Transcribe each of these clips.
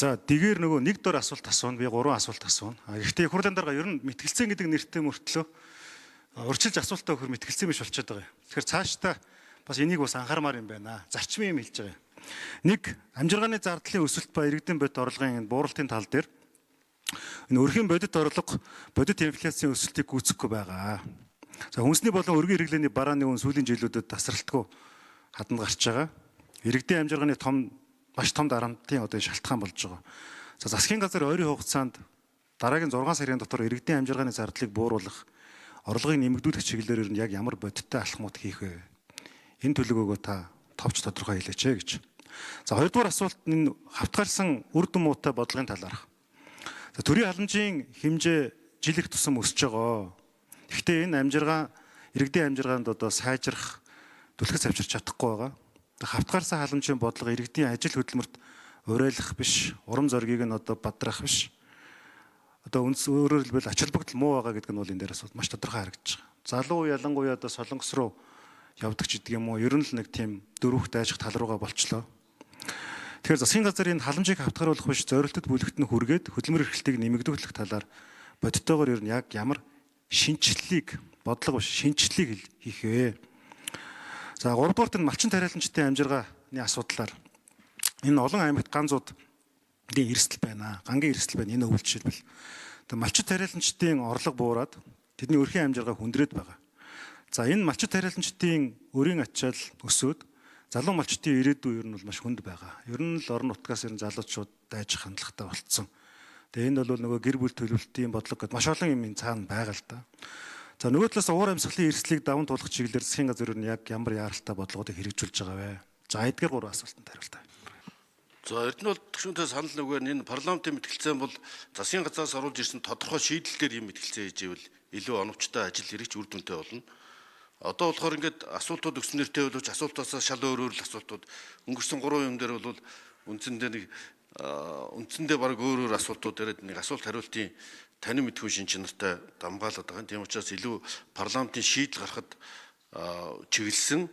За дигээр нөгөө нэг дор асуулт асууна, би 3 асуулт асууна. Гэхдээ их хурлын дарга ер нь мэтгэлцээ гэдэг нэртэй мөртлөө урьдчилж асуултаа өгөхөр мэтгэлцээ биш болчиход байгаа юм. Тэгэхээр цаашдаа бас энийг бас анхаармаар юм байна. Зарчмын юм хэлж байгаа юм. Нэг амжиргааны зардлын өсөлт ба иргэдийн бодит орлогын бууралтын тал дээр энэ өрхийн бодит орлого, бодит инфляцийн өсөлтийг гүйцэхгүй байгаа. За хүнсний болон өргөн хэрэглээний барааны үн сүүлийн жилүүдэд тасралтгүй хаданд гарч байгаа. Иргэдийн амжиргааны маш том дарамтын одоо шалтгаан болж байгаа. За засгийн газар ойрын хугацаанд дараагийн 6 сарын дотор иргэдийн амжиргааны зардлыг бууруулах, орлогыг нэмэгдүүлэх чиглэлээр ер нь яг ямар бодиттой алхмууд хийх вэ? Энэ төлөвлөгөөгөө та товч тодорхой хэлээч гэж. За хоёрдугаар асуулт энэ хавтгаарсан үр дүн муутай бодлогын талаарх. За төрийн халамжийн хэмжээ жил их тусам өсөж байгаа. Гэхдээ энэ амжиргаа иргэдийн амжиргаанд одоо сайжрах, түлхэж авчирч чадахгүй байгаа. Хавтгаарсан халамжийн бодлого иргэдийн ажил хөдөлмөрт уриалах биш, урам зоригийг нь одоо бадрах биш. Одоо өөрөөр хэлбэл ач холбогдол муу байгаа гэдэг нь бол энэ дээрээс маш тодорхой харагдаж байгаа. Залуу ялангуяа одоо Солонгос руу явдаг ч гэдэг юм уу, ер нь л нэг тийм дөрвөх дайжих тал руугаа болчлоо. Тэгэхээр засгийн газар энэ халамжийг хавтгааруулах биш, зорилтод бүлэгт нь хүргээд хөдөлмөр эрхлэлтийг нэмэгдүүлэх талаар бодиттойгоор ер нь яг ямар шинжилгээг, бодлого биш, шинжилгээг хийх вэ? За 3 дугаарт нь малчин тариаланчдын амжиргааны асуудлаар энэ олон аймагт ганцуудын эрсдэл байна. Гангийн эрсдэл байна. Энэ өвөл жишээлбэл. Тэгээ малчин тариаланчдын орлого буураад тэдний өрхийн амжиргаа хүндрээд байгаа. За энэ малчин тариаланчдын өрийн ачаал өсөөд залуу малчдын ирээдүй ер нь бол маш хүнд байгаа. Ер нь л орон нутгаас ер нь залуучууд дайжих хандлагатай болцсон. Тэгээ энэ бол нөгөө гэр бүл төлөвлөлтийн бодлого гэдээ маш олон юм энэ цаана байгаа л да. За нөгөө талаас уур амьсгалын эрсдлийг даван туулах чиглэлээр засгийн газар ер нь яг ямар яаралтай бодлогуудыг хэрэгжүүлж байгаа вэ? За эдгээр 3 асуултанд хариултаа. За Эрдэнэ бол төгшөнтэй санал нөгөө энэ парламентын мэтгэлцээ бол засгийн газраас оруулж ирсэн тодорхой шийдэлээр юм мэтгэлцээ хийж ивэл илүү оновчтой ажил хэрэгч үр дүнтэй болно. Одоо болохоор ингээд асуултууд өгсөн нэртэй боловч асуултаас шал өөр л асуултууд өнгөрсөн 3 юм дээр бол үндсэндээ баг өөр асуултууд яриад нэг асуулт хариултын танин мэдхүйн шин чанартай дамгаалаад байгаа. Тийм учраас илүү парламентын шийдэл гаргахад чиглэсэн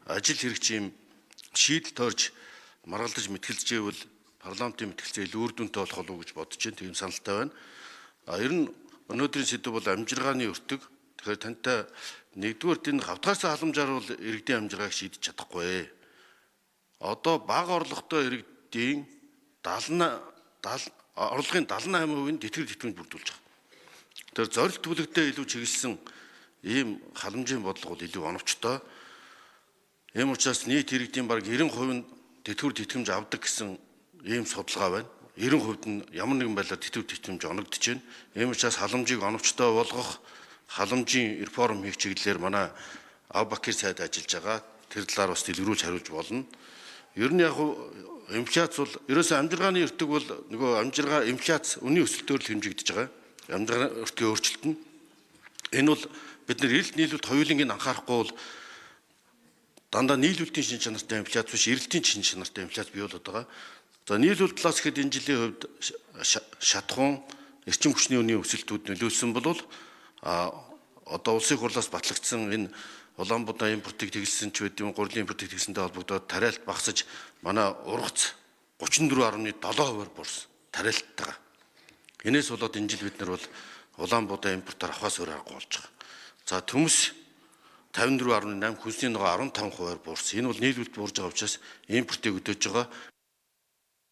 ажил хэрэгч юм шийдэл тойрж маргалдаж мэтгэлж ивэл парламентын мэтгэлцээ илүү үр дүнтэй болох болов уу гэж бодож байна. Тийм саналтай байна. Ер нь өнөөдрийн сэдв бол амжиргааны өртөг. Тэгэхээр тантай нэгдүгээр энэ хавтгаарсан халамжаар бол иргэдийн амжиргааг шийдэж чадахгүй. Одоо бага орлоготой иргэдийн орлогын 78% нь тэтгэр тэтгэмж бүрдүүлж байгаа. Тэр зорилт бүлэгтээ илүү чиглэсэн ийм халамжийн бодлого бол илүү оновчтой. Ийм учраас нийт иргэдийн бараг 90% нь тэтгэр тэтгэмж авдаг гэсэн ийм судалгаа байна. 90% нь ямар нэгэн байдлаар тэтгэр тэтгэмж оногдож байна. Ийм учраас халамжийг оновчтой болгох, халамжийн реформ хийх чиглэлээр манай Авбакир сайд ажиллаж байгаа. Тэр талаар бас дэлгэрүүлж хариулж болно. Ер нь яг инфляц бол ерөөсөө амжиргааны өртөг бол нөгөө амжиргаа инфляц үнийн өсөлтөөр л хэмжигдэж байгаа. Амжиргааны өртгийн өөрчлөлт нь энэ бол бид нар эрэлт нийлүүлэлт хоёулангийг анхаарахгүй бол дандаа нийлүүлэлтийн шин чанартай инфляц биш, эрэлтийн шин чанартай инфляц бий болоод байгаа. За нийлүүлэлт талаас ихэд энэ жилийн хувьд шатхуун эрчим хүчний үнийн өсөлтүүд нөлөөлсөн бол одоо улсын хурлаас батлагдсан энэ Улаанбаатар импортыг тэглэсэн ч байд юм, гурилын импортыг тэглэсэнтэй холбогдоод тариалт багасаж манай ургац 34.7%-аар буурсан тариалттайгаа. Энээс болоод энэ жил бид нар бол Улаанбаатар импортоор авахаас өөр аргагүй болж байгаа. За төмс 54.8, хүнсний ногоо 15%-аар буурсан. Энэ бол нийлүүлэлт буурж байгаа учраас импортыг өдөөж байгаа.